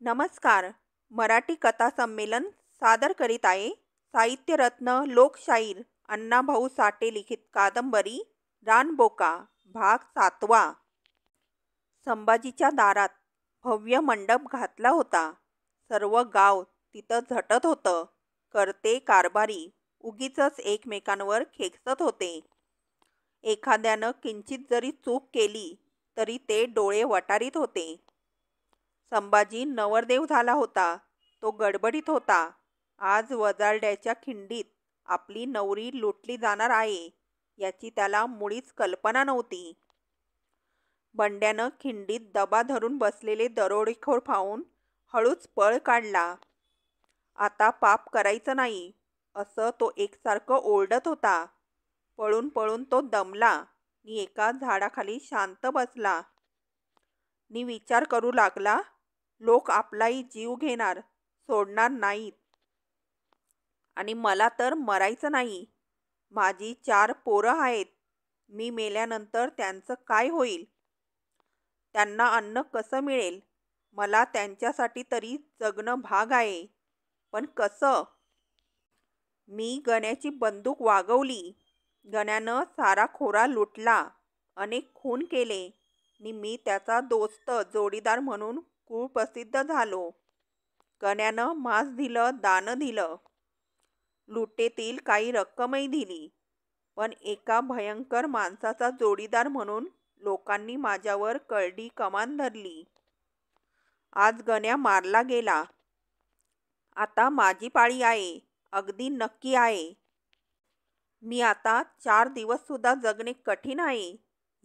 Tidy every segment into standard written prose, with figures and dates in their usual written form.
नमस्कार. मराठी कथा संमेलन सादर करीत आहे साहित्यरत्न लोकशाहीर अण्णाभाऊ साठे लिखित कादंबरी रानबोका भाग 7वा. संभाजीच्या दारात भव्य मंडप घातला होता. सर्व गाव तिथं झटत होतं. करते कारभारी उगीचच एकमेकांवर खेकसत होते. एखाद्यानं किंचित जरी चूक केली तरी ते डोळे वटारीत होते. संभाजी नवरदेव झाला होता. तो गडबडीत होता. आज वजारड्याच्या खिंडीत आपली नवरी लुटली जाणार आहे याची त्याला मुळीच कल्पना नव्हती. बंड्यानं खिंडीत दबा धरून बसलेले दरोडेखोर पाहून हळूच पळ काढला. आता पाप करायचं नाही असं तो एकसारखं ओरडत होता. पळून पळून तो दमला नि एका झाडाखाली शांत बसला. नि विचार करू लागला, लोक आपलाही जीव घेणार, सोडणार नाहीत. आणि मला तर मरायचं नाही. माझी 4 पोरं आहेत. मी मेल्यानंतर त्यांचं काय होईल? त्यांना अन्न कसं मिळेल? मला त्यांच्यासाठी तरी जगणं भाग आहे. पण कसं? मी गण्याची बंदूक वागवली. गण्यानं सारा खोरा लुटला, अनेक खून केले नि मी त्याचा दोस्त जोडीदार म्हणून कुप्रसिद्ध झालो. गण्यानं मांस दिलं, दान दिलं, लुटेतील काही रक्कमही दिली. पण एका भयंकर माणसाचा जोडीदार म्हणून लोकांनी माझ्यावर करडी कमान धरली. आज गण्या मारला गेला. आता माझी पाळी आहे. अगदी नक्की आहे. मी आता 4 दिवस सुद्धा जगणे कठीण आहे.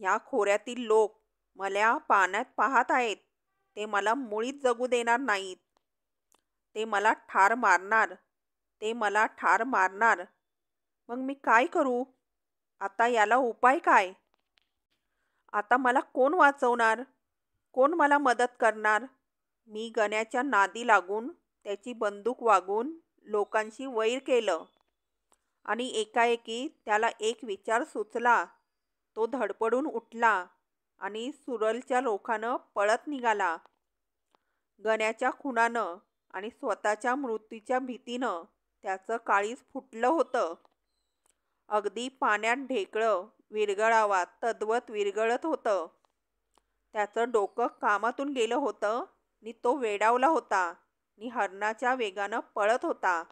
ह्या खोऱ्यातील लोक मला पाण्यात पाहत आहेत. ते मला मुळीच जगू देणार नाहीत. ते मला ठार मारणार. ते मला ठार मारणार. मग मी काय करू? आता याला उपाय काय? आता मला कोण वाचवणार? कोण मला मदत करणार? मी गण्याच्या नादी लागून त्याची बंदूक वागून लोकांशी वैर केलं. आणि एकाएकी त्याला एक विचार सुचला. तो धडपडून उठला आणि सुरलच्या रोखानं पळत निघाला. गण्याच्या खुनानं आणि स्वतःच्या मृत्यूच्या भीतीनं त्याचं काळीज फुटलं होतं. अगदी पाण्यात ढेकळं विरघळावा तद्वत विरघळत होतं. त्याचं डोकं कामातून गेलं होतं नि तो वेडावला होता नि हरणाच्या वेगानं पळत होता.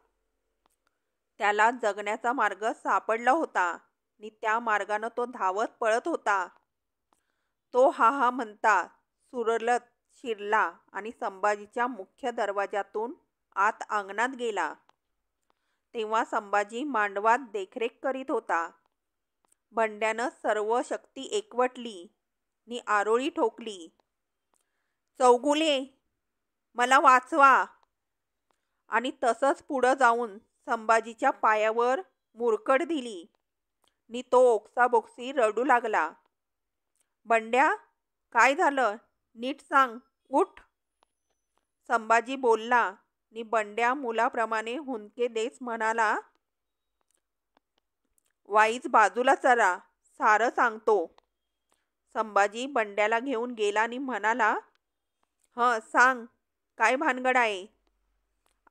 त्याला जगण्याचा मार्ग सापडला होता नि त्या मार्गानं तो धावत पळत होता. तो हा हा म्हणता सुरलत शिरला आणि संभाजीच्या मुख्य दरवाजातून आत अंगणात गेला. तेव्हा संभाजी मांडवात देखरेख करीत होता. बंड्यानं सर्व शक्ती एकवटली नि आरोळी ठोकली. चौगुले, मला वाचवा! आणि तसंच पुढं जाऊन संभाजीच्या पायावर मुरकड दिली नि तो ओक्साबोक्सी रडू लागला. बंड्या, काय झालं? नीट सांग. उठ! संभाजी बोलला नि बंड्या मुलाप्रमाणे हुंदके देत म्हणाला, वाईच बाजूला सरा, सारं सांगतो. संभाजी बंड्याला घेऊन गेला आणि म्हणाला, सांग, काय भानगड आहे?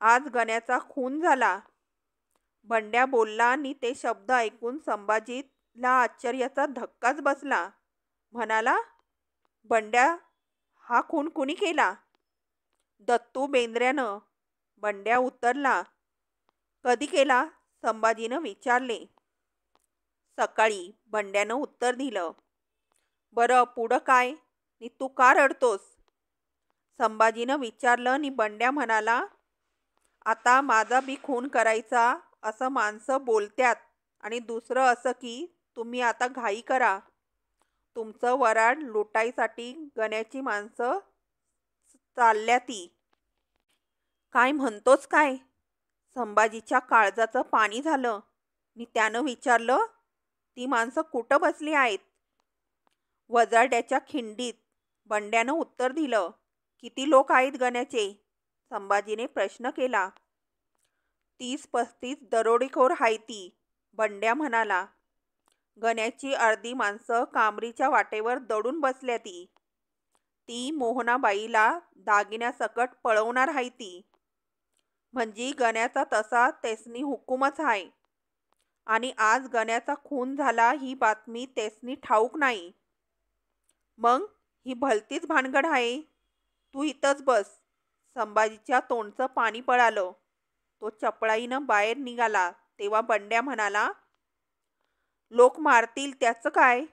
आज गण्याचा खून झाला. बंड्या बोलला आणि ते शब्द ऐकून संभाजीला आश्चर्याचा धक्काच बसला. म्हणाला, बंड्या, हा खून कुणी केला? दत्तू बेंद्र्यानं. बंड्या उत्तरला. कधी केला? संभाजीनं विचारले. सकाळी, बंड्यानं उत्तर दिलं. बरं, पुढं काय? नि तू का रडतोस? संभाजीनं विचारलं आणि बंड्या म्हणाला, आता माझा बी खून करायचा असं माणसं बोलत्यात आणि दुसरं असं की तुम्ही आता घाई करा. तुमचं वराड लुटायसाठी गण्याची माणसं चालल्याती. काय म्हणतोस काय? संभाजीच्या काळजाचं पाणी झालं नि त्यानं विचारलं, ती माणसं कुठं बसली आहेत? वजारड्याच्या खिंडीत. बंड्यानं उत्तर दिलं. किती लोक आहेत गण्याचे? संभाजीने प्रश्न केला. 30-35 दरोडेखोर हायती, बंड्या म्हणाला. गण्याची अर्धी माणसं कामरीच्या वाटेवर दडून बसल्याती. ती मोहनाबाईला दागिन्यासकट पळवणार आहे ती. म्हणजे गण्याचा तसा त्यासनी हुकूमच आहे. आणि आज गण्याचा खून झाला ही बातमी त्यासनी ठाऊक नाही. मग ही भलतीच भानगड आहे. तू इथंच बस. संभाजीच्या तोंडचं पाणी पळालं. तो चपळाईनं बाहेर निघाला तेव्हा बंड्या म्हणाला, लोक मारतील त्याचं काय?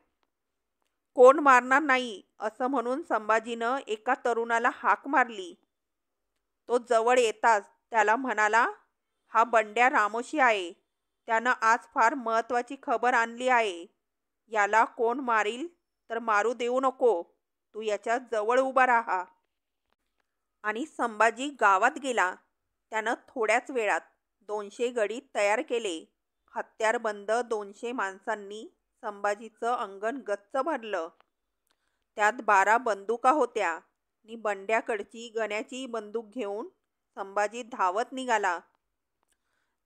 कोण मारणार नाही असं म्हणून संभाजीनं एका तरुणाला हाक मारली. तो जवळ येताच त्याला म्हणाला, हा बंड्या रामोशी आहे. त्यानं आज फार महत्वाची खबर आणली आहे. याला कोण मारील तर मारू देऊ नको. तू याच्या जवळ उभा राहा. आणि संभाजी गावात गेला. त्यानं थोड्याच वेळात 200 गडी तयार केले. हत्यारबंद 200 माणसांनी संभाजीचं अंगण गच्च भरलं. त्यात 12 बंदुका होत्या. नि बंड्याकडची गण्याची बंदूक घेऊन संभाजी धावत निघाला.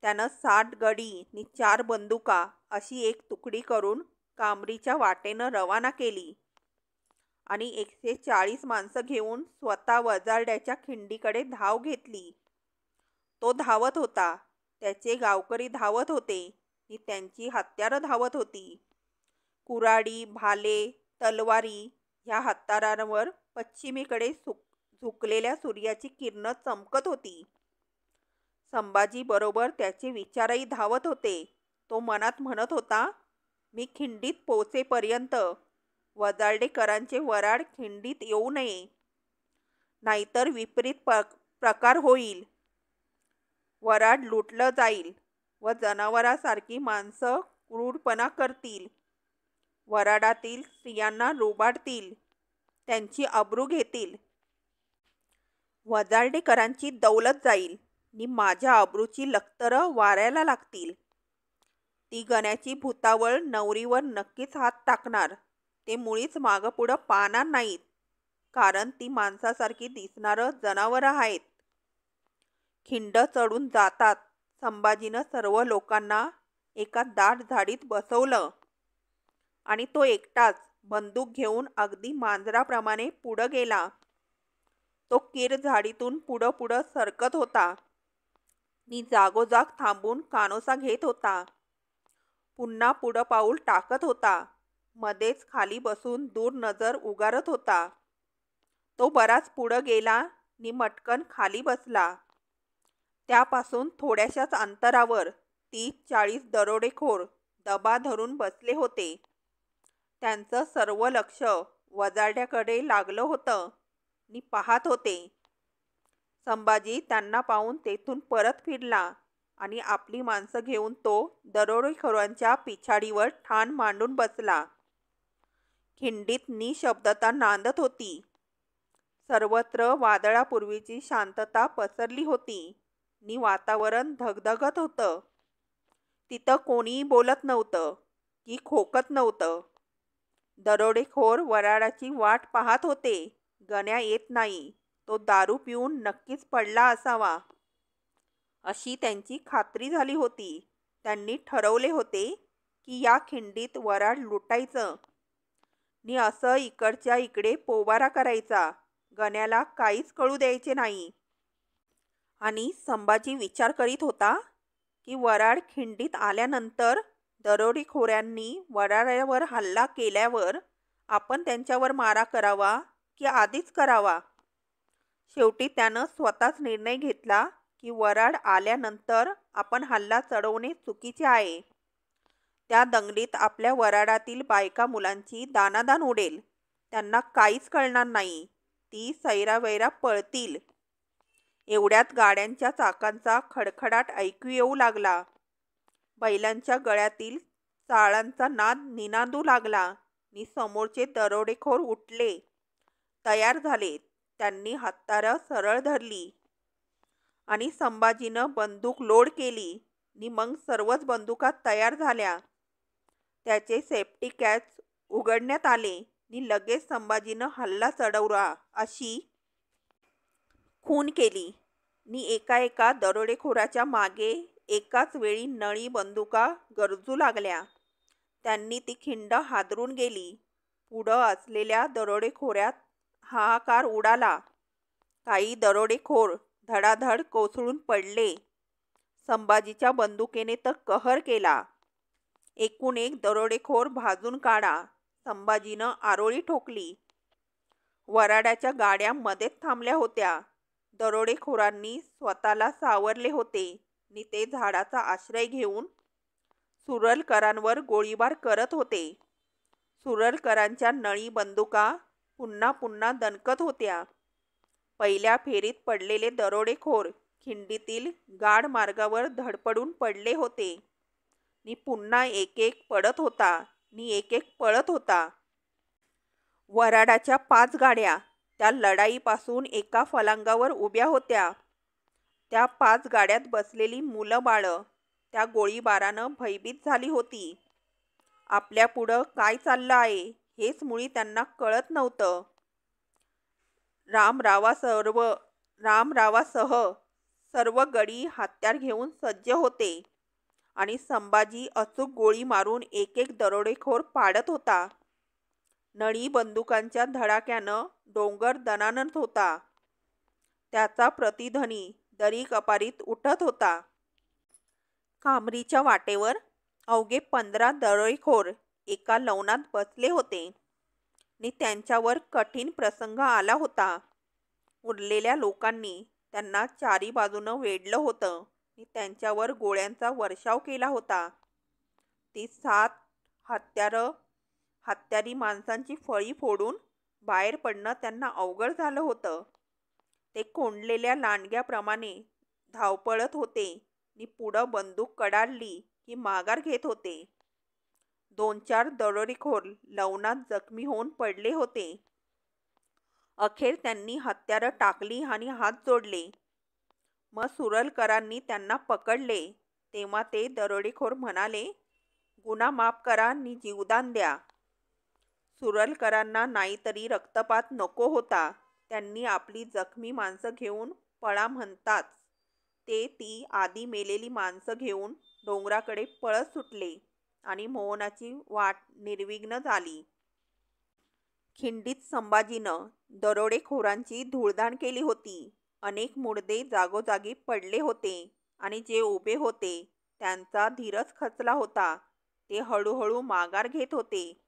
त्यानं 60 गडी नि 4 बंदुका अशी एक तुकडी करून कांबरीच्या वाटेनं रवाना केली. आणि 140 माणसं घेऊन स्वतः वजारड्याच्या खिंडीकडे धाव घेतली. तो धावत होता. त्याचे गावकरी धावत होते नि त्यांची हत्यारं धावत होती. कुऱ्हाडी, भाले, तलवारी ह्या हत्यारांवर पश्चिमेकडे झुकलेल्या सूर्याची किरणं चमकत होती. संभाजी बरोबर त्याचे विचारही धावत होते. तो मनात म्हणत होता, मी खिंडीत पोचेपर्यंत वजारडेकरांचे वराड खिंडीत येऊ नये, नाहीतर विपरीत प्रकार होईल. वराड लुटलं जाईल व जनावरासारखी माणसं क्रूरपणा करतील. वराडातील स्त्रियांना लुबाडतील, त्यांची अब्रू घेतील. वजारडेकरांची दौलत जाईल नि माझ्या अब्रूची लक्तरं वाऱ्याला लागतील. ती गण्याची भुतावळ नवरीवर नक्कीच हात टाकणार. ते मुळीच मागपुढं पाहणार नाहीत, कारण ती माणसासारखी दिसणारं जनावरं आहेत. खिंड चढून जातात संभाजीनं सर्व लोकांना एका दाट झाडीत बसवलं आणि तो एकटाच बंदूक घेऊन अगदी मांजराप्रमाणे पुढं गेला. तो कीर झाडीतून पुढं पुढं सरकत होता नि जागोजाग थांबून कानोसा घेत होता. पुन्हा पुढं पाऊल टाकत होता. मध्येच खाली बसून दूर नजर उगारत होता. तो बराच पुढं गेला नि मटकन खाली बसला. त्यापासून थोड्याशाच अंतरावर 30-40 दरोडेखोर दबा धरून बसले होते. त्यांचं सर्व लक्ष वजारड्याकडे लागलं होतं नि पाहत होते. संभाजी त्यांना पाहून तेथून परत फिरला आणि आपली माणसं घेऊन तो दरोडेखोरांच्या पिछाडीवर ठाण मांडून बसला. खिंडीत निशब्दता नांदत होती. सर्वत्र वादळापूर्वीची शांतता पसरली होती नि वातावरण धगधगत होतं. तिथं कोणीही बोलत नव्हतं की खोकत नव्हतं. दरोडेखोर वराडाची वाट पाहत होते. गण्या येत नाही, तो दारू पिऊन नक्कीच पडला असावा अशी त्यांची खात्री झाली होती. त्यांनी ठरवले होते की या खिंडीत वराड लुटायचं नि असं इकडच्या इकडे पोबारा करायचा. गण्याला काहीच कळू द्यायचे नाही. आणि संभाजी विचार करीत होता की वराड खिंडीत आल्यानंतर दरोडेखोरांनी वराडावर हल्ला केल्यावर आपण त्यांच्यावर मारा करावा की आधीच करावा. शेवटी त्यानं स्वतःच निर्णय घेतला की वराड आल्यानंतर आपण हल्ला चढवणे चुकीचे आहे. त्या दंगलीत आपल्या वराडातील बायका मुलांची दानादान उडेल. त्यांना काहीच कळणार नाही. ती सैरावैरा पळतील. एवढ्यात गाड्यांच्या चाकांचा खडखडाट ऐकू येऊ लागला. बैलांच्या गळ्यातील चाळांचा नाद निनादू लागला नि समोरचे दरोडेखोर उठले, तयार झाले. त्यांनी हत्यारं सरळ धरली आणि संभाजीनं बंदूक लोड केली नि मग सर्वच बंदुका तयार झाल्या. त्याचे सेफ्टी कॅच उघडण्यात आले नि लगेच संभाजीनं हल्ला चढवला अशी खून केली नि एका दरोडेखोराच्या मागे एकाच वेळी नळी बंदुका गरजू लागल्या. त्यांनी ती खिंड हादरून गेली. पुढं असलेल्या दरोडेखोरात हाहाकार उडाला. काही दरोडेखोर धडाधड कोसळून पडले. संभाजीच्या बंदुकीने तर कहर केला. एकूण एक दरोडेखोर भाजून काढा. संभाजीनं आरोळी ठोकली. वराड्याच्या गाड्या मध्येच थांबल्या होत्या. दरोडेखोरांनी स्वतःला सावरले होते आणि ते झाडाचा आश्रय घेऊन सुरलकरांवर गोळीबार करत होते. सुरलकरांच्या नळी बंदुका पुन्हा पुन्हा दणकत होत्या. पहिल्या फेरीत पडलेले दरोडेखोर खिंडीतील गाड मार्गावर धडपडून पडले होते आणि पुन्हा एक एक पडत होता आणि एक एक पळत होता. वराडाच्या 5 गाड्या त्या लढाईपासून एका फलांगावर उभ्या होत्या. त्या 5 गाड्यात बसलेली मुलं बाळं त्या गोळीबारानं भयभीत झाली होती. आपल्यापुढं काय चाललं आहे हेच मुळी त्यांना कळत नव्हतं. रामरावासह सर्व गडी हत्यार घेऊन सज्ज होते आणि संभाजी अचूक गोळी मारून एक एक दरोडेखोर पाडत होता. नळी बंदुकांच्या धडाक्यानं डोंगर दणाणत होता. त्याचा प्रतिध्वनी दरी कपारीत उठत होता. कामरीच्या वाटेवर अवघे 15 दरोडेखोर एका लवणात बसले होते आणि त्यांच्यावर कठीण प्रसंग आला होता. उरलेल्या लोकांनी त्यांना चारी बाजूनं वेढलं होतं आणि त्यांच्यावर गोळ्यांचा वर्षाव केला होता. ती 7 हत्यारी माणसांची फळी फोडून बाहेर पडणं त्यांना अवघड झालं होतं. ते कोंडलेल्या लांडग्याप्रमाणे धावपळत होते आणि पुढं बंदूक कडाडली की माघार घेत होते. 2-4 दरोडेखोर लवणात जखमी होऊन पडले होते. अखेर त्यांनी हत्यारं टाकली आणि हात जोडले. मग सुरलकरांनी त्यांना पकडले. तेव्हा ते दरोडेखोर म्हणाले, गुन्हा माफ करा आणि जीवदान द्या. सुरलकरांना नाहीतरी रक्तपात नको होता. त्यांनी आपली जखमी माणसं घेऊन पळा म्हणताच ते ती आधी मेलेली माणसं घेऊन डोंगराकडे पळत सुटले आणि मोहनाची वाट निर्विघ्न झाली. खिंडीत संभाजीनं दरोडेखोरांची धूळधाण केली होती. अनेक मुडदे जागोजागी पडले होते आणि जे उभे होते त्यांचा धीरच खचला होता. ते हळूहळू माघार घेत होते.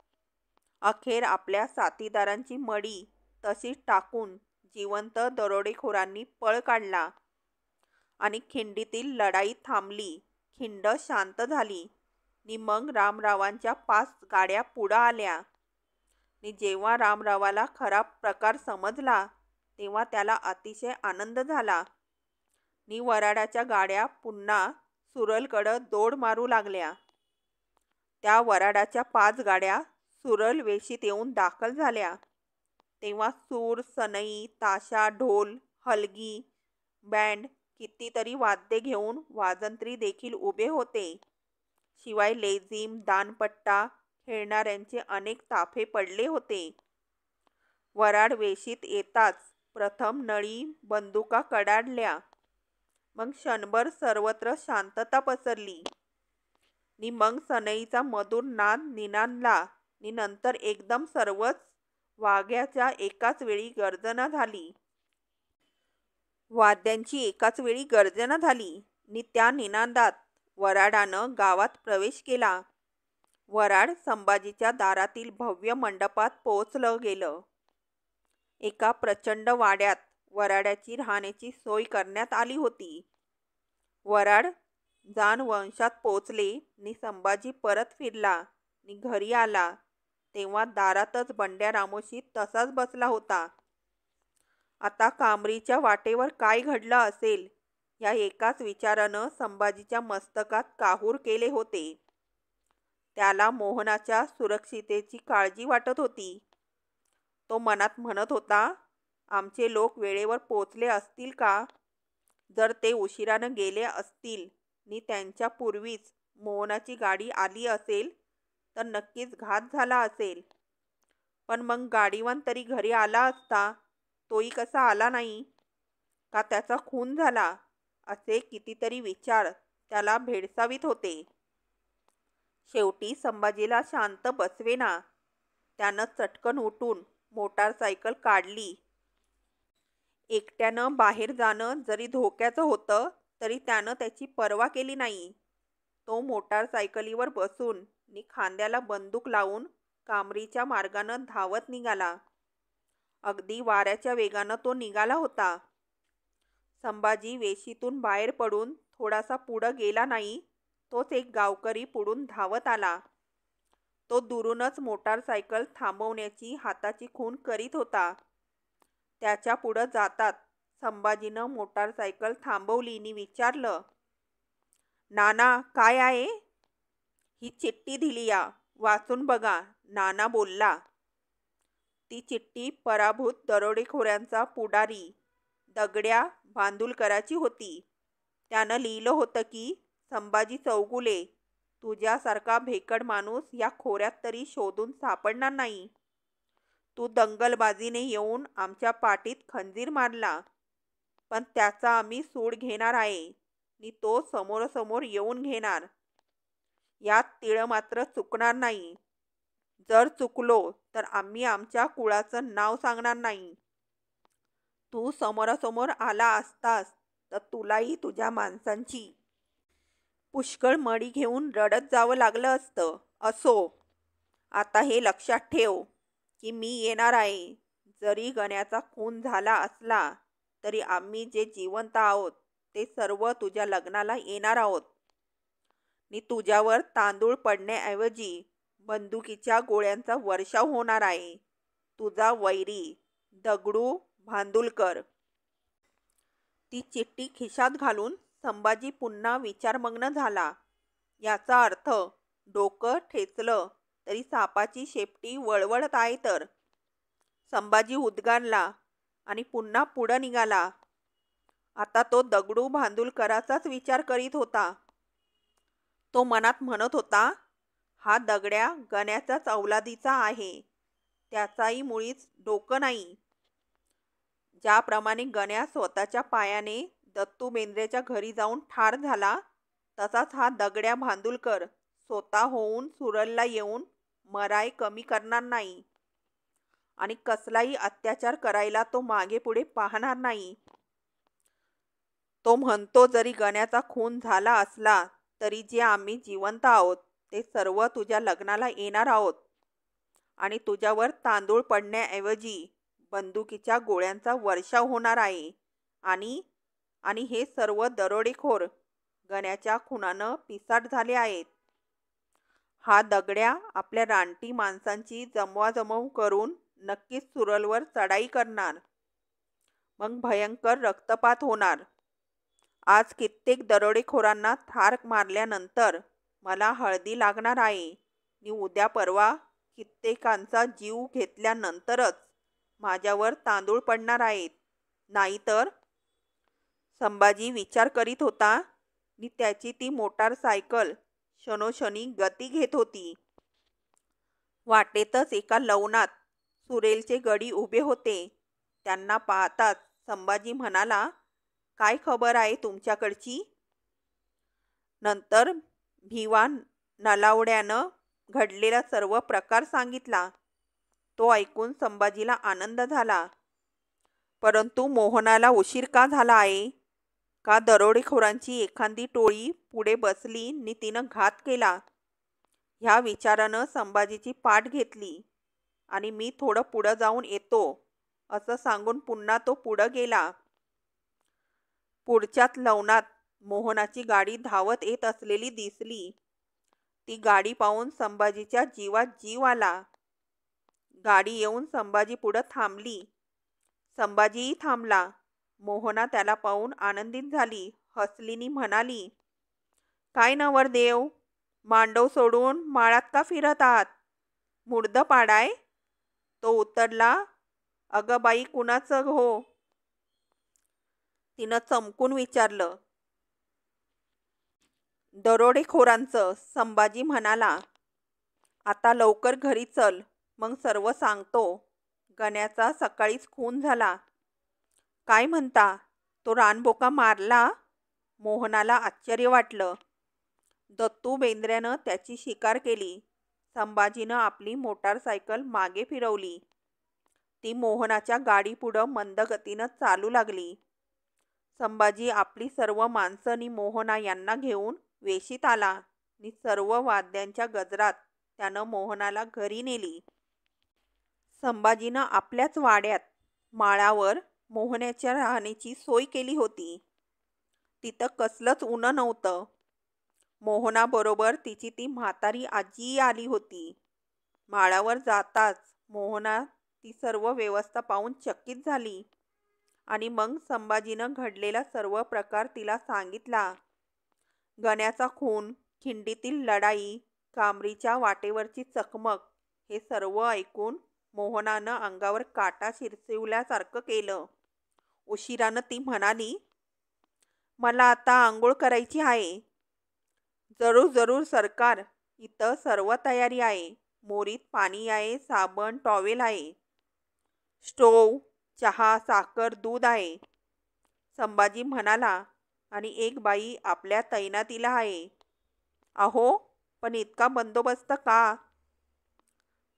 अखेर आपल्या साथीदारांची मडी तशीच टाकून जिवंत दरोडेखोरांनी पळ काढला आणि खिंडीतील लढाई थांबली. खिंड शांत झाली आणि मग रामरावांच्या 5 गाड्या पुढं आल्या. आणि जेव्हा रामरावाला खरा प्रकार समजला तेव्हा त्याला अतिशय आनंद झाला. आणि वराडाच्या गाड्या पुन्हा सुरलकडं दौड मारू लागल्या. त्या वराडाच्या 5 गाड्या सुरल वेशीत येऊन दाखल झाल्या. तेव्हा सूर, सनई, ताशा, ढोल, हलगी, बँड, कितीतरी वाद्ये घेऊन वाजंत्री देखील उभे होते. शिवाय लेझीम, दानपट्टा खेळणाऱ्यांचे अनेक ताफे पडले होते. वराड वेशीत येताच प्रथम नळी बंदुका कडाडल्या. मग क्षणभर सर्वत्र शांतता पसरली. आणि मग सनईचा मधुर नाद निनादला आणि नंतर एकदम सर्वच वाघ्याच्या एकाच वेळी गर्जना झाली. वाद्यांची एकाच वेळी गर्जना झाली आणि त्या निनादात वराडानं गावात प्रवेश केला. वराड संभाजीच्या दारातील भव्य मंडपात पोहोचलं गेलं. एका प्रचंड वाड्यात वराड्याची राहण्याची सोय करण्यात आली होती. वराड जानवंशात पोचले आणि संभाजी परत फिरला आणि घरी आला तेव्हा दारातच बंड्या रामोशी तसाच बसला होता. आता कामरीच्या वाटेवर काय घडलं असेल या एकाच विचारानं संभाजीच्या मस्तकात काहूर केले होते. त्याला मोहनाच्या सुरक्षितेची काळजी वाटत होती. तो मनात म्हणत होता, आमचे लोक वेळेवर पोचले असतील का? जर ते उशिरानं गेले असतील आणि त्यांच्या पूर्वीच मोहनाची गाडी आली असेल तर नक्कीच घात झाला असेल. पण मग गाडीवान तरी घरी आला असता, तोही कसा आला नाही? का त्याचा खून झाला? असे कितीतरी विचार त्याला भेडसावीत होते. शेवटी संभाजीला शांत बसवेना. त्यानं चटकन उठून मोटारसायकल काढली. एकट्यानं बाहेर जाणं जरी धोक्याचं होतं तरी त्यानं त्याची पर्वा केली नाही. तो मोटारसायकलीवर बसून नी खांद्याला बंदूक लावून कामरीच्या मार्गानं धावत निघाला. अगदी वाऱ्याच्या वेगानं तो निघाला होता. संभाजी वेशीतून बाहेर पडून थोडासा पुढं गेला नाही, तोच एक गावकरी पुढून धावत आला. तो दुरूनच मोटारसायकल थांबवण्याची हाताची खूण करीत होता. त्याच्या पुढं जातात संभाजीनं मोटारसायकल थांबवली नी विचारलं, नाना काय आहे? ही चिठ्ठी दिली या, वाचून बघा, नाना बोलला. ती चिठ्ठी पराभूत दरोडेखोरांचा पुढारी दगड्या बांदुलकराची होती. त्यानं लिहिलं होतं की संभाजी चौगुले, तुझ्यासारखा भेकड माणूस या खोऱ्यात तरी शोधून सापडणार नाही. तू दंगलबाजीने येऊन आमच्या पाठीत खंजीर मारला, पण त्याचा आम्ही सूड घेणार आहे नी तो समोरासमोर येऊन घेणार. यात तीळ मात्र चुकणार नाही. जर चुकलो तर आम्ही आमच्या कुळाचं नाव सांगणार नाही. तू समोरासमोर आला असतास तर तुलाही तुझ्या माणसांची पुष्कळ मडी घेऊन रडत जावं लागलं असतं. असो, आता हे लक्षात ठेव की मी येणार आहे. जरी गण्याचा खून झाला असला तरी आम्ही जे जिवंत आहोत ते सर्व तुझ्या लग्नाला येणार आहोत नी तुझ्यावर तांदूळ पडण्याऐवजी बंदुकीच्या गोळ्यांचा वर्षाव होणार आहे. तुझा वैरी दगडू बांदुलकर. ती चिठ्ठी खिशात घालून संभाजी पुन्हा विचारमग्न झाला. याचा अर्थ डोकं ठेचलं तरी सापाची शेपटी वळवळत आहे तर. संभाजी उद्गारला आणि पुन्हा पुढं निघाला. आता तो दगडू बांदुलकराचाच विचार करीत होता. तो मनात म्हणत होता, हा दगड्या गण्याचाच अवलादीचा आहे. त्याचाही मुळीच डोकं नाही. ज्याप्रमाणे गण्या स्वतःच्या पायाने दत्तू बेंद्रेच्या घरी जाऊन ठार झाला, तसाच हा दगड्या बांदुलकर स्वतः होऊन सुरलला येऊन मराय कमी करणार नाही आणि कसलाही अत्याचार करायला तो मागे पुढे पाहणार नाही. तो म्हणतो, जरी गण्याचा खून झाला असला तरी जे आम्ही जिवंत आहोत ते सर्व तुझ्या लग्नाला येणार आहोत आणि तुझ्यावर तांदूळ पडण्याऐवजी बंदुकीच्या गोळ्यांचा वर्षाव होणार आहे. आणि हे सर्व दरोडेखोर गण्याच्या खुनानं पिसाट झाले आहेत. हा दगड्या आपल्या रानटी माणसांची जमवाजमव करून नक्कीच सुरलवर चढाई करणार. मग भयंकर रक्तपात होणार. आज कित्येक दरोडेखोरांना ठार मारल्यानंतर मला हळदी लागणार आहे आणि उद्या परवा कित्येकांचा जीव घेतल्यानंतरच माझ्यावर तांदूळ पडणार आहेत. नाहीतर. संभाजी विचार करीत होता आणि त्याची ती मोटारसायकल क्षणोक्षणी गती घेत होती. वाटेतच एका लवणात सुरेलचे गडी उभे होते. त्यांना पाहताच संभाजी म्हणाला, काय खबर आहे तुमच्याकडची? नंतर भिवा नलावड्यानं घडलेला सर्व प्रकार सांगितला. तो ऐकून संभाजीला आनंद झाला. परंतु मोहनाला उशीर का झाला आहे? का दरोडेखोरांची एखादी टोळी पुढे बसली नि तिनं घात केला? ह्या विचारानं संभाजीची पाठ घेतली आणि मी थोडं पुढं जाऊन येतो असं सांगून पुन्हा तो पुढं गेला. पुढच्याच लवणात मोहनाची गाडी धावत येत असलेली दिसली. ती गाडी पाहून संभाजीच्या जीवात जीव आला. गाडी येऊन संभाजी पुढं थांबली. संभाजीही थांबला. मोहना त्याला पाहून आनंदित झाली, हसली नी म्हणाली, काय नवरदेव, मांडव सोडून माळात का फिरत आहात? मुर्द पाडाय? तो उतरला, अगं बाई कुणाचं हो? तिनं चमकून विचारलं. दरोडेखोरांचं. संभाजी म्हणाला, आता लवकर घरी चल, मग सर्व सांगतो. गण्याचा सकाळीच खून झाला. काय म्हणता? तो रानबोका मारला? मोहनाला आश्चर्य वाटलं. दत्तू बेंद्र्यानं त्याची शिकार केली. संभाजीनं आपली मोटारसायकल मागे फिरवली. ती मोहनाच्या गाडीपुढं मंदगतीनं चालू लागली. संभाजी आपली सर्व माणसं आणि मोहना यांना घेऊन वेशीत आला आणि सर्व वाद्यांच्या गजरात त्यानं मोहनाला घरी नेली. संभाजीनं आपल्याच वाड्यात माळावर मोहनाच्या राहण्याची सोय केली होती. तिथं कसलंच उनं नव्हतं. मोहनाबरोबर तिची ती म्हातारी आजीही आली होती. माळावर जाताच मोहना ती सर्व व्यवस्था पाहून चकित झाली आणि मग संभाजीनं घडलेला सर्व प्रकार तिला सांगितला. गण्याचा खून, खिंडीतील लढाई, कामरीच्या वाटेवरची चकमक हे सर्व ऐकून मोहनानं अंगावर काटा शिरशिवल्यासारखं केलं. उशिरानं ती म्हणाली, मला आता आंघोळ करायची आहे. जरूर जरूर सरकार, इथं सर्व तयारी आहे. मोरीत पाणी आहे, साबण, टॉवेल आहे. स्टोव, चहा, साखर, दूध आहे. संभाजी म्हणाला. आणि एक बाई आपल्या तैनातीला आहे. अहो, पण इतका बंदोबस्त का?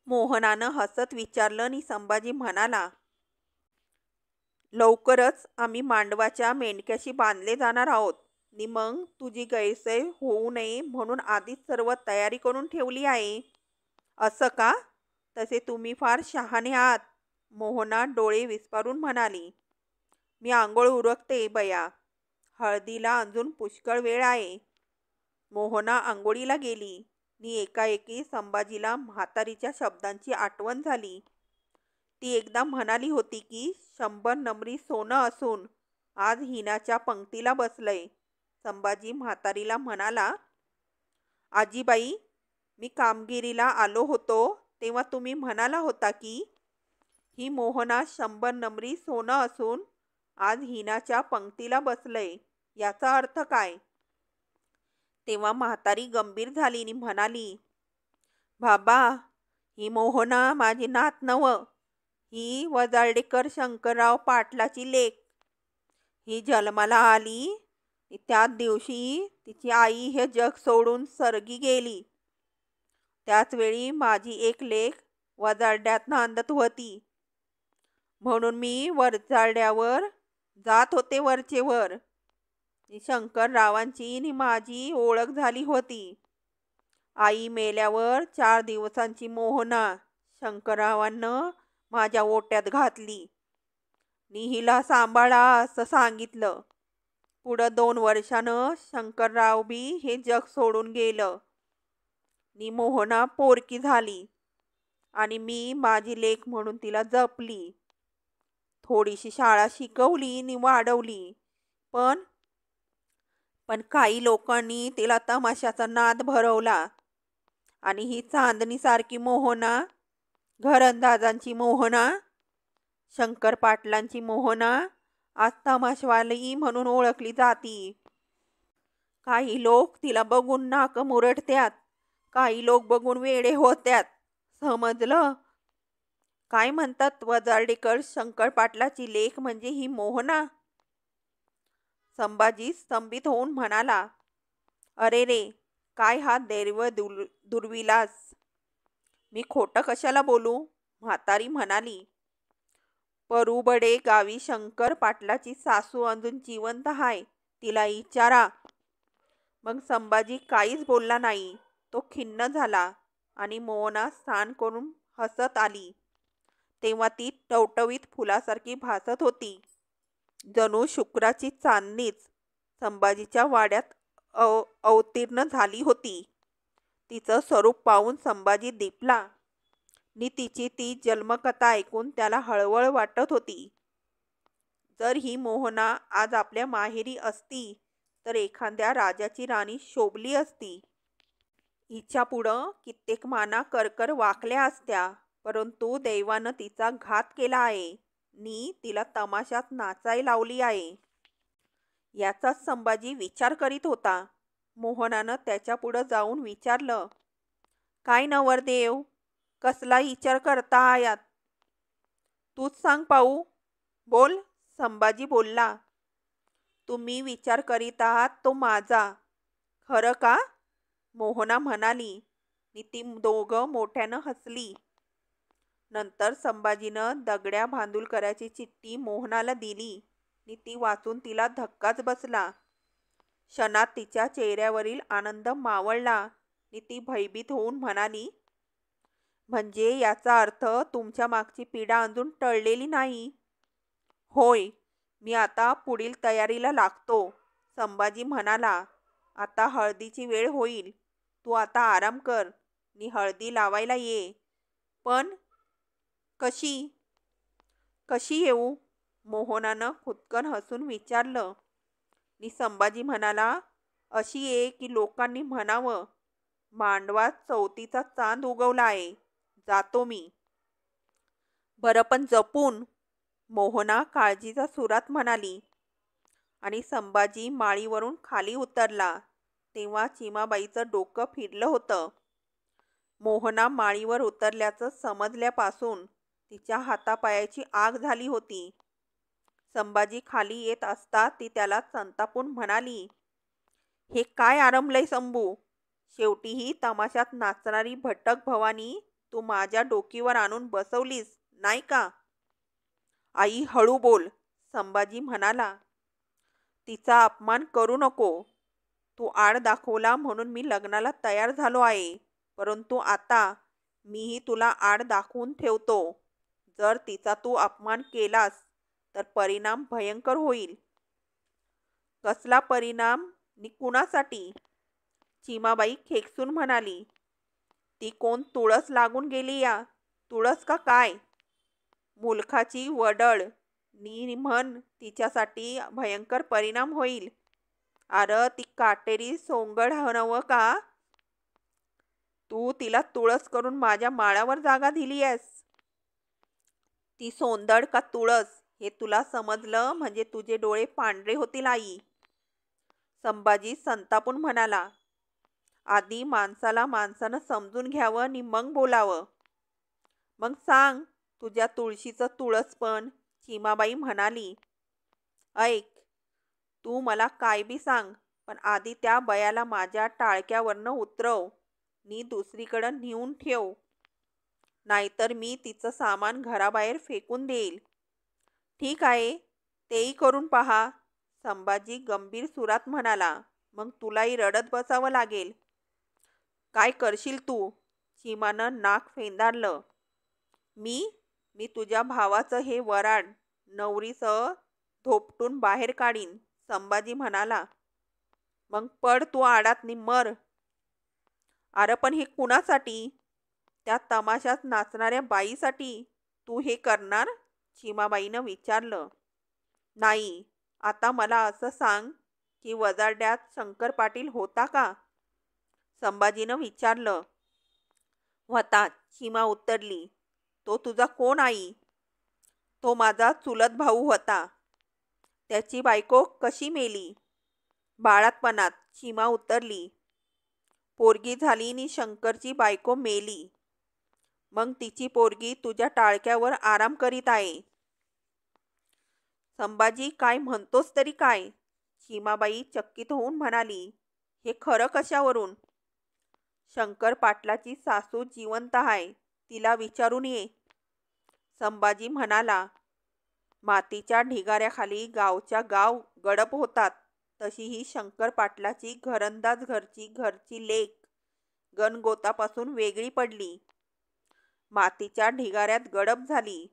मोहनानं हसत विचारलं आणि संभाजी म्हणाला, लवकरच आम्ही मांडवाच्या मेंढक्याशी बांधले जाणार आहोत आणि मग तुझी गैरसोय होऊ नये म्हणून आधीच सर्व तयारी करून ठेवली आहे. असं का? तसे तुम्ही फार शहाणे आहात. मोहना डोळे विस्फारून म्हणाली. मी आंघोळ उरकते बया. हळदीला अजून पुष्कळ वेळ आहे. मोहना आंघोळीला गेली आणि एकाएकी संभाजीला म्हातारीच्या शब्दांची आठवण झाली. ती एकदा म्हणाली होती की 100 नमरी सोनं असून आज हिनाच्या पंक्तीला बसलंय. संभाजी म्हातारीला म्हणाला, आजीबाई, मी कामगिरीला आलो होतो तेव्हा तुम्ही म्हणाला होता की ही मोहना 100 नमरी सोनं असून आज हिनाच्या पंक्तीला बसलंय. याचा अर्थ काय? तेव्हा म्हातारी गंभीर झाली आणि म्हणाली, बाबा, ही मोहना माझी नात नव. ही वजारडेकर शंकरराव पाटलाची लेक. ही जन्माला आली त्याच दिवशी तिची आई हे जग सोडून सर्गी गेली. त्याचवेळी माझी एक लेक वजारड्यात नांदत होती. म्हणून मी वजारड्यावर जात होते वरचे वर. शंकररावांची आणि माझी ओळख झाली होती. आई मेल्यावर 4 दिवसांची मोहना शंकररावांनं माझ्या ओट्यात घातली. नि हिला सांभाळा असं सांगितलं. पुढं 2 वर्षानं शंकरराव बी हे जग सोडून गेलं. नि मोहना पोरकी झाली आणि मी माझी लेक म्हणून तिला जपली. थोडीशी शाळा शिकवली नि वाढवली. पण काही लोकांनी तिला तमाशाचा नाद भरवला आणि ही चांदणीसारखी मोहना, घरंदाजांची मोहना, शंकर पाटलांची मोहना आज तमाशवाली म्हणून ओळखली जाती. काही लोक तिला बघून नाक मुरडत्यात, काही लोक बघून वेडे होत्यात. समजलं? काय म्हणतात वजारडेकर शंकर पाटलाची लेक म्हणजे ही मोहना? संभाजी स्तंभित होऊन म्हणाला, अरे रे, काय हा दैव दुर्विलास. मी खोटं कशाला बोलू? म्हातारी म्हणाली, परुबडे गावी शंकर पाटलाची सासू अजून जिवंत आहे. तिला विचारा. मग संभाजी काहीच बोलला नाही. तो खिन्न झाला आणि मोहना स्नान करून हसत आली तेव्हा ती टवटवीत फुलासारखी भासत होती. जणू शुक्राची चांदणीच संभाजीच्या वाड्यात अवतीर्ण झाली होती. तिचं स्वरूप पाहून संभाजी दिपला नि तिची ती जन्मकथा ऐकून त्याला हळहळ वाटत होती. जर ही मोहना आज आपल्या माहेरी असती तर एखाद्या राजाची राणी शोभली असती. हिच्या पुढं कित्येक माना करकर वाकल्या असत्या. परंतु दैवानं तिचा घात केला आहे नि तिला तमाशात नाचाय लावली आहे. याचाच संभाजी विचार करीत होता. मोहनानं त्याच्या पुढं जाऊन विचारलं, काय नवरदेव, कसला विचार करता आयात? तूच सांग पाहू. बोल. संभाजी बोलला, तुम्ही विचार करीत आहात तो माझा. खरं का? मोहना म्हणाली नि ती दोघं मोठ्यानं हसली. नंतर संभाजीनं दगड्या भांडुलकराची चिठ्ठी मोहनाला दिली आणि ती वाचून तिला धक्काच बसला. क्षणात तिच्या चेहऱ्यावरील आनंद मावळला आणि ती भयभीत होऊन म्हणाली, म्हणजे याचा अर्थ तुमच्या मागची पीडा अजून टळलेली नाही. होय, मी आता पुढील तयारीला लागतो. संभाजी म्हणाला, आता हळदीची वेळ होईल. तू आता आराम कर आणि हळदी लावायला ये. पण कशी कशी येऊ? मोहनानं खुदकन हसून विचारलं. आणि संभाजी म्हणाला, अशी ये की लोकांनी म्हणावं, मांडवात चौथीचा चांद उगवला आहे. जातो मी. बरं पण जपून, मोहना काळजीच्या सुरात म्हणाली. आणि संभाजी माळीवरून खाली उतरला तेव्हा चिमाबाईचं डोकं फिरलं होतं. मोहना माळीवर उतरल्याचं समजल्यापासून तिच्या हातापायाची आग झाली होती. संभाजी खाली येत असता ती त्याला संतापून म्हणाली, हे काय आरंभलंय शंभू? शेवटी ही तमाशात नाचणारी भटक भवानी तू माझ्या डोकीवर आणून बसवलीस नाही का? आई हळू बोल, संभाजी म्हणाला. तिचा अपमान करू नको. तू आड दाखवला म्हणून मी लग्नाला तयार झालो आहे, परंतु आता मीही तुला आड दाखवून ठेवतो. जर तिचा तू अपमान केलास तर परिणाम भयंकर होईल. कसला परिणाम नि कुणासाठी? चिमाबाई खेकसून म्हणाली. ती कोण तुळस लागून गेली या? तुळस का काय? मुलखाची वडळ नी म्हण, तिच्यासाठी भयंकर परिणाम होईल. अरे ती काटेरी सोंगड नव का? तू तिला तुळस करून माझ्या माळावर जागा दिली आहेस. ती सोंदड का तुळस हे तुला समजलं म्हणजे तुझे डोळे पांढरे होतील आई. संभाजी संतापून म्हणाला. आधी माणसाला माणसानं समजून घ्यावं आणि मग बोलावं. मग सांग तुझ्या तुळशीचं तुळसपण, चिमाबाई म्हणाली. ऐक, तू मला काय बी सांग, पण आधी त्या बयाला माझ्या टाळक्यावरनं उतरव नी दुसरीकडं नेऊन ठेव, नाहीतर मी तिचं सामान घराबाहेर फेकून देईल. ठीक आहे, तेही करून पहा, संभाजी गंभीर सुरात म्हणाला. मग तुलाही रडत बसावं लागेल. काय करशील तू? चिमानं नाक फेंदारलं. मी तुझ्या भावाचं हे वराड नवरीसह धोपटून बाहेर काढीन, संभाजी म्हणाला. मग पड तू आडात नि मर. अरे पण हे कुणासाठी? त्या तमाशात नाचणाऱ्या बाईसाठी तू हे करणार? चिमाबाईनं विचारलं. नाही, आता मला असं सांग की वजारड्यात शंकर पाटील होता का? संभाजीनं विचारलं. होता, चिमा उत्तरली. तो तुझा कोण आई? तो माझा चुलत भाऊ होता. त्याची बायको कशी मेली? बाळातपणात, चिमा उत्तरली. पोरगी झाली नि शंकरची बायको मेली. मग तिची पोरगी तुझ्या टाळक्यावर आराम करीत आहे. संभाजी काय म्हणतोस तरी काय? चिमाबाई चकित होऊन म्हणाली. हे खरं कशावरून? शंकर पाटलाची सासू जिवंत आहे, तिला विचारून ये, संभाजी म्हणाला. मातीच्या ढिगाऱ्याखाली गावच्या गाव गडप होतात, तशी ही शंकर पाटलाची घरंदाज घरची लेक गणगोतापासून वेगळी पडली. मातीच्या ढिगाऱ्यात गडप झाली.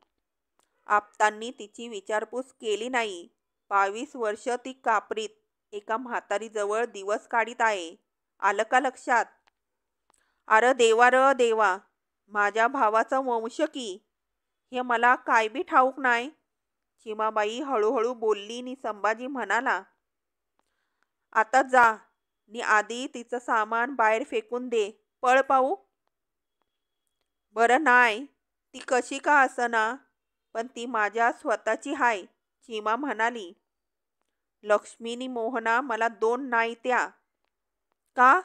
आप्तांनी तिची विचारपूस केली नाही. 22 वर्ष ती कापरीत एका म्हातारीजवळ दिवस काढीत आहे. आलं का लक्षात? अरे देवा र देवा, माझ्या भावाचा वंश की, हे मला काय बी ठाऊक नाही, चिमाबाई हळूहळू बोलली नि संभाजी म्हणाला. आता जा नि आधी तिचं सामान बाहेर फेकून दे, पळ पाहू. बरं नाही, ती कशी का असना, पण ती माझ्या स्वतःची हाय, चिमा म्हणाली. लक्ष्मीनी मोहना मला 2 नाहीत्या. का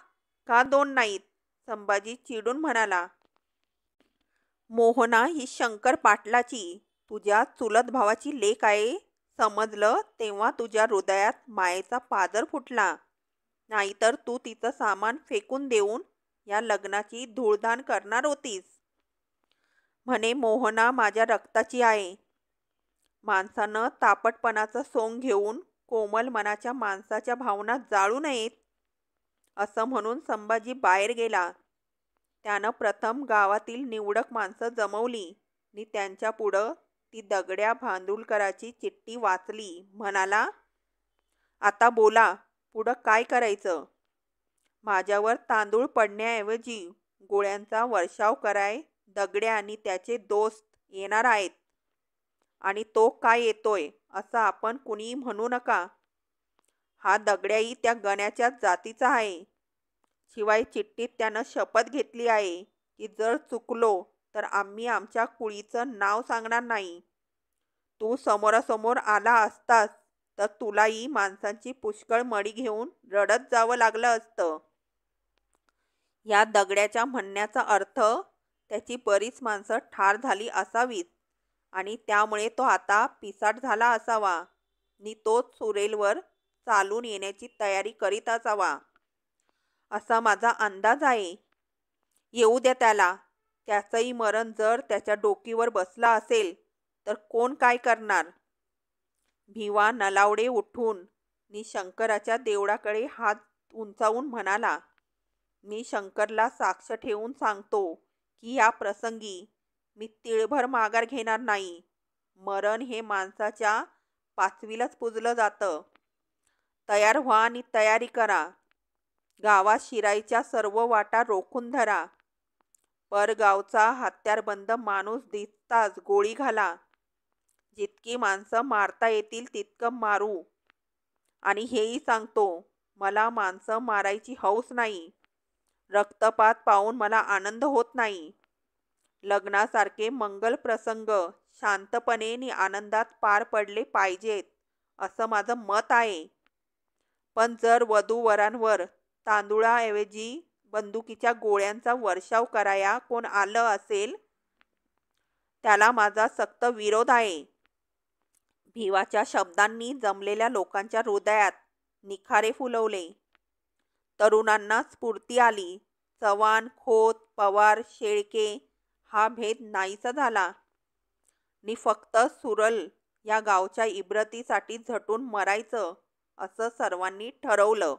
का 2 नाहीत? संभाजी चिडून म्हणाला. मोहना ही शंकर पाटलाची, तुझ्या चुलत भावाची लेक आहे, समजलं तेव्हा तुझ्या हृदयात मायेचा पाजर फुटला. नाहीतर तू तिचं सामान फेकून देऊन या लग्नाची धूळधाण करणार होतीस. म्हणे मोहना माझ्या रक्ताची आहे. माणसानं तापटपणाचं सोंग घेऊन कोमल मनाच्या माणसाच्या भावना जाळू नयेत असं म्हणून संभाजी बाहेर गेला. त्यानं प्रथम गावातील निवडक माणसं जमवली आणि त्यांच्या पुढं ती दगड्या भांडुलकराची चिठ्ठी वाचली. म्हणाला, आता बोला, पुढं काय करायचं? माझ्यावर तांदूळ पडण्याऐवजी गोळ्यांचा वर्षाव कराय दगड्या आणि त्याचे दोस्त येणार आहेत. आणि तो काय येतोय असं आपण कुणी म्हणू नका. हा दगड्याही त्या गण्याच्याच जातीचा आहे. शिवाय चिठ्ठीत त्यानं शपथ घेतली आहे की जर चुकलो तर आम्ही आमच्या कुळीचं नाव सांगणार नाही. तू समोरासमोर आला असतास तर तुलाही माणसांची पुष्कळ मडी घेऊन रडत जावं लागलं असतं. या दगड्याच्या म्हणण्याचा अर्थ त्याची बरीच माणसं ठार झाली असावीत आणि त्यामुळे तो आता पिसाट झाला असावा आणि तोच सुरेलवर चालून येण्याची तयारी करीत असावा असा माझा अंदाज आहे. येऊ द्या त्याला. त्याचंही मरण जर त्याच्या डोकीवर बसला असेल तर कोण काय करणार? भिवा नलावडे उठून शंकराच्या देवळाकडे हात उंचावून म्हणाला, मी शंकरला साक्ष ठेवून सांगतो की या प्रसंगी मी तिळभर माघार घेणार नाही. मरण हे माणसाच्या पाचवीलाच पुजलं जातं. तयार व्हा आणि तयारी करा. गावात शिराईच्या सर्व वाटा रोखून धरा. परगावचा हत्यारबंद माणूस दिसताच गोळी घाला. जितकी माणसं मारता येतील तितकं मारू. आणि हेही सांगतो, मला माणसं मारायची हौस नाही. रक्तपात पाहून मला आनंद होत नाही. लग्नासारखे मंगल प्रसंग शांतपणे आणि आनंदात पार पडले पाहिजेत असं माझं मत आहे. पण जर वधूवरांवर तांदूळाऐवजी बंदुकीच्या गोळ्यांचा वर्षाव कराया कोण आलं असेल त्याला माझा सक्त विरोध आहे. भिवाच्या शब्दांनी जमलेल्या लोकांच्या हृदयात निखारे फुलवले. तरुणांना स्फूर्ती आली. चव्हाण, खोत, पवार, शेळके हा भेद नाहीसा झाला आणि फक्त सुरल या गावच्या इब्रतीसाठी झटून मरायचं असं सर्वांनी ठरवलं.